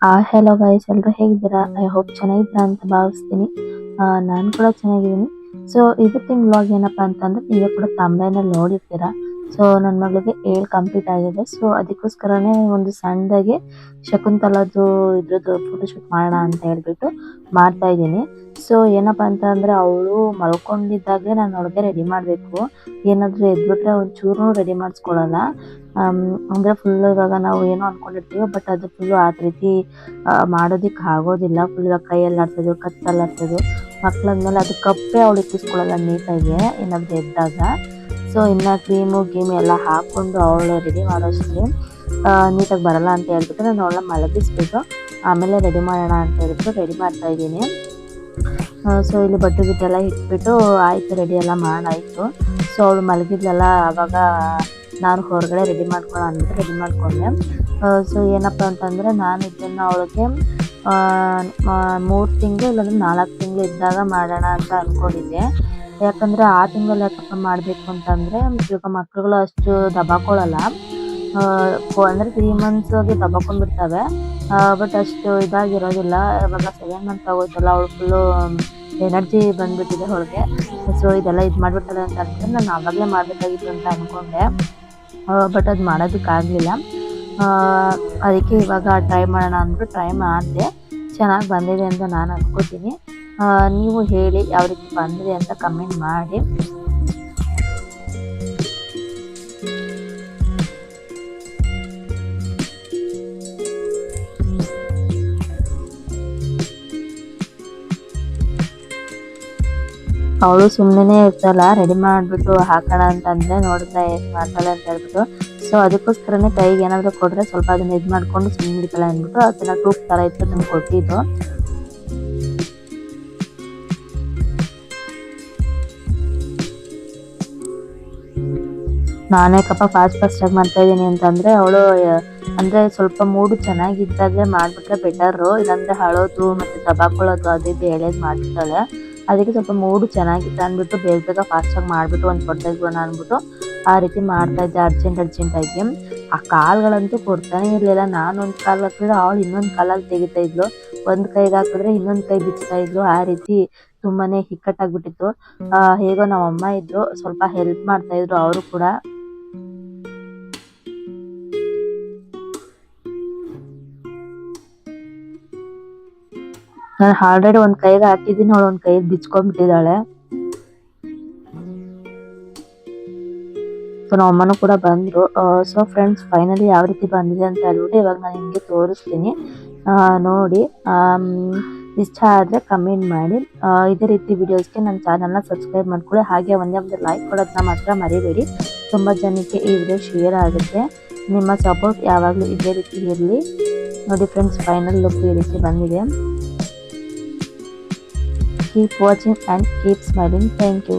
Hello guys, ಎಲ್ಲರೂ ಹೇಗಿದ್ದೀರಾ? I hope ಚೆನ್ನಾಗಿದ್ದೀರಾ ಅಂತ ಭಾವಿಸ್ತೀನಿ. ನಾನು ಕೂಡ ಚೆನ್ನಾಗಿದ್ದೀನಿ. ಸೊ ಇವತ್ತಿನ ವ್ಲಾಗ್ ಏನಪ್ಪಾ ಅಂತಂದ್ರೆ, ನೀವು ಕೂಡ ತಮಿಳಿನಲ್ಲಿ ನೋಡಿರ್ತೀರಾ. ಸೊ ನನ್ನ ಮಗಳಿಗೆ 7 ಕಂಪ್ಲೀಟ್ ಆಗಿದೆ. ಸೊ ಅದಕ್ಕೋಸ್ಕರನೇ ಒಂದು ಸಣ್ಣದಾಗಿ ಶಕುಂತಲದ್ದು ಇದ್ರದ್ದು ಫೋಟೋಶೂಟ್ ಮಾಡೋಣ ಅಂತ ಹೇಳ್ಬಿಟ್ಟು ಮಾಡ್ತಾ ಇದ್ದೀನಿ. ಸೊ ಏನಪ್ಪಾ ಅಂತ ಅಂದ್ರೆ, ಅವಳು ಮಲ್ಕೊಂಡಿದ್ದಾಗಲೇ ನಾನು ಅವಳಿಗೆ ರೆಡಿ ಮಾಡಬೇಕು. ಏನಾದರೂ ಎದ್ಬಿಟ್ರೆ ಒಂಚೂರು ರೆಡಿ ಮಾಡಿಸ್ಕೊಳ್ಳಲ್ಲ. ಅಂದ್ರೆ ಫುಲ್ ಇವಾಗ ನಾವು ಏನೋ ಅನ್ಕೊಂಡಿರ್ತೀವಿ, ಬಟ್ ಅದು ಫುಲ್ಲು ಆ ರೀತಿ ಮಾಡೋದಿಕ್ಕೆ ಆಗೋದಿಲ್ಲ. ಫುಲ್ ಇವಾಗ ಕೈಯಲ್ಲಿ ಆಡ್ಸೋದು, ಕತ್ತಲ್ಲಿ ಆಡ್ಸೋದು, ಮಕ್ಳಾದ್ಮೇಲೆ ಅದು ಕಪ್ಪೆ ಅವಳು ಇಕ್ಕಿಸ್ಕೊಳ್ಳಲ್ಲ ನೀಟಾಗಿ ಏನಾದರೂ ಎದ್ದಾಗ. ಸೊ ಇನ್ನು ಕ್ರೀಮು ಗೀಮು ಎಲ್ಲ ಹಾಕ್ಕೊಂಡು ಅವಳು ರೆಡಿ ಮಾಡೋಷ್ಟೇ ನೀಟಾಗಿ ಬರಲ್ಲ ಅಂತ ಹೇಳ್ಬಿಟ್ಟು ನಾನು ಅವಳನ್ನ ಮಲಗಿಸ್ಬಿಟ್ಟು ಆಮೇಲೆ ರೆಡಿ ಮಾಡೋಣ ಅಂತ ಹೇಳ್ಬಿಟ್ಟು ರೆಡಿ ಮಾಡ್ತಾ ಇದ್ದೀನಿ. ಸೊ ಇಲ್ಲಿ ಬಟ್ಟೆ ಗಿಟ್ಟೆಲ್ಲ ಇಟ್ಬಿಟ್ಟು ಆಯಿತು, ರೆಡಿ ಎಲ್ಲ ಮಾಡಾಯಿತು. ಸೊ ಅವಳು ಮಲಗಿದ್ಲಲ್ಲ, ಆವಾಗ ನಾನು ಹೊರಗಡೆ ರೆಡಿ ಮಾಡ್ಕೊಳ್ಳೋ ಅಂದ್ಬಿಟ್ಟು ರೆಡಿ ಮಾಡಿಕೊಂಡೆ. ಸೊ ಏನಪ್ಪ ಅಂತಂದರೆ, ನಾನು ಇದನ್ನು ಅವಳಿಗೆ 3 ತಿಂಗಳು ಇಲ್ಲಾಂದ್ರೆ 4 ತಿಂಗಳು ಇದ್ದಾಗ ಮಾಡೋಣ ಅಂತ ಅಂದ್ಕೊಂಡಿದ್ದೆ. ಯಾಕಂದರೆ ಆ ತಿಂಗಳಲ್ಲಿ ಯಾಕಪ್ಪ ಮಾಡಬೇಕು ಅಂತಂದರೆ, ಇವಾಗ ಮಕ್ಕಳುಗಳು ಅಷ್ಟು ದಬಾಕೊಳ್ಳಲ್ಲ. ಅಂದರೆ 3 ಮಂತ್ಸ್ಗೆ ದಬಾಕೊಂಡ್ಬಿಡ್ತವೆ, ಬಟ್ ಅಷ್ಟು ಇದಾಗಿರೋದಿಲ್ಲ. ಇವಾಗ 7 ಮಂತ್ ಆಗೋಯ್ತಲ್ಲ, ಅವಳು ಫುಲ್ಲು ಎನರ್ಜಿ ಬಂದ್ಬಿಟ್ಟಿದೆ ಅವಳಿಗೆ. ಸೊ ಇದೆಲ್ಲ ಇದು ಮಾಡಿಬಿಡ್ತಾಳೆ ಅಂತ ಅನ್ಕೊಂಡು ನಾನು ಆವಾಗಲೇ ಮಾಡಬೇಕಾಗಿತ್ತು ಅಂತ ಅಂದ್ಕೊಂಡೆ, ಬಟ್ ಅದು ಮಾಡೋದಕ್ಕಾಗಲಿಲ್ಲ. ಅದಕ್ಕೆ ಇವಾಗ ಟ್ರೈ ಮಾಡೋಣ ಅಂದ್ಬಿಟ್ಟು ಟ್ರೈ ಮಾಡಿದೆ. ಚೆನ್ನಾಗಿ ಬಂದಿದೆ ಅಂತ ನಾನು ಅನ್ಕೋತೀನಿ. ನೀವು ಹೇಳಿ ಯಾವ ರೀತಿ ಬಂದಿದೆ ಅಂತ ಕಮೆಂಟ್ ಮಾಡಿ. ಅವಳು ಸುಮ್ಮನೆ ಇರ್ತಲ್ಲ, ರೆಡಿ ಮಾಡಿಬಿಟ್ಟು ಹಾಕೋಣ ಅಂತಂದರೆ ನೋಡಿದ್ರೆ ಎಷ್ಟು ಮಾಡ್ತಾಳೆ ಅಂತ ಹೇಳ್ಬಿಟ್ಟು. ಸೊ ಅದಕ್ಕೋಸ್ಕರನೇ ಕೈಗೆ ಏನಾದರೂ ಕೊಟ್ಟರೆ ಸ್ವಲ್ಪ ಅದನ್ನ ಇದು ಮಾಡಿಕೊಂಡು ಸುಮ್ಮನೆ ಇರ್ತಾಳೆ ಅಂದ್ಬಿಟ್ಟು ಅದನ್ನ ಟೂಪ್ ಥರ ಇತ್ತು ಅದನ್ನು ಕೊಟ್ಟಿದ್ದು. ನಾನೇಕಪ್ಪ ಫಾಸ್ಟಾಗಿ ಮಾಡ್ತಾ ಇದ್ದೀನಿ ಅಂತಂದರೆ, ಅವಳು ಅಂದರೆ ಸ್ವಲ್ಪ ಮೂಡು ಚೆನ್ನಾಗಿದ್ದಾಗೆ ಮಾಡಿಬಿಟ್ರೆ ಬೆಟರು. ಇಲ್ಲಾಂದರೆ ಅಳೋದು ಮತ್ತು ದಬಾಕೊಳ್ಳೋದು ಅದು ಇದು ಎಳೆದು ಮಾಡ್ತಾಳೆ. ಅದಕ್ಕೆ ಸ್ವಲ್ಪ ಮೂಡು ಚೆನ್ನಾಗಿತ್ತು ಅಂದ್ಬಿಟ್ಟು ಬೇಗ ಫಾಸ್ಟಾಗಿ ಮಾಡಿಬಿಟ್ಟು ಒಂದು ಫೋಟೋ ತೆಗೆಯೋಣ ಅಂದ್ಬಿಟ್ಟು ಆ ರೀತಿ ಮಾಡ್ತಾಯಿದ್ದೆ ಅರ್ಜೆಂಟಾಗಿ. ಆ ಕಾಳುಗಳಂತೂ ಕೊಡ್ತಾನೆ ಇರಲಿಲ್ಲ. ನಾನು ಒಂದು ಕಾಲು ಹಾಕಿದ್ರೆ ಅವಳು ಇನ್ನೊಂದು ಕಾಲಲ್ಲಿ ತೆಗಿತಾ ಇದ್ಲು, ಒಂದು ಕೈಗೆ ಹಾಕಿದ್ರೆ ಇನ್ನೊಂದು ಕೈ ಬಿಚ್ತಾ ಇದ್ಲು. ಆ ರೀತಿ ತುಂಬಾ ಇಕ್ಕಟ್ಟಾಗ್ಬಿಟ್ಟಿತ್ತು. ಹೇಗೋ ನಮ್ಮಮ್ಮ ಇದ್ರು, ಸ್ವಲ್ಪ ಹೆಲ್ಪ್ ಮಾಡ್ತಾಯಿದ್ರು ಅವರು ಕೂಡ. ನಾನು ಆಲ್ರೆಡಿ ಒಂದು ಕೈಗೆ ಹಾಕಿದ್ದೀನಿ, ಅವಳು ಒಂದು ಕೈಗೆ ಬಿಚ್ಕೊಂಡ್ಬಿಟ್ಟಿದ್ದಾಳೆ. ಸೊ ನಮ್ಮ ಅಮ್ಮನೂ ಕೂಡ ಬಂದರು. ಸೊ ಫ್ರೆಂಡ್ಸ್, ಫೈನಲಿ ಯಾವ ರೀತಿ ಬಂದಿದೆ ಅಂತ ಹೇಳ್ಬಿಟ್ಟು ಇವಾಗ ನಾನು ನಿಮಗೆ ತೋರಿಸ್ತೀನಿ, ನೋಡಿ. ಇಷ್ಟ ಆದರೆ ಕಮೆಂಟ್ ಮಾಡಿ. ಇದೇ ರೀತಿ ವಿಡಿಯೋಸ್ಗೆ ನನ್ನ ಚಾನಲ್ನ ಸಬ್ಸ್ಕ್ರೈಬ್ ಮಾಡ್ಕೊಳ್ಳಿ. ಹಾಗೆ ಒಂದೇ ಒಂದು ಲೈಕ್ ಕೊಡೋದನ್ನ ಮಾತ್ರ ಮರಿಬೇಡಿ. ತುಂಬ ಜನಕ್ಕೆ ಈ ವಿಡಿಯೋ ಶೇರ್ ಆಗುತ್ತೆ. ನಿಮ್ಮ ಸಪೋರ್ಟ್ ಯಾವಾಗಲೂ ಇದೇ ರೀತಿ ಇರಲಿ. ನೋಡಿ ಫ್ರೆಂಡ್ಸ್, ಫೈನಲ್ ಲುಕ್ ಈ ರೀತಿ ಬಂದಿದೆ. Keep watching and keep smiling. Thank you.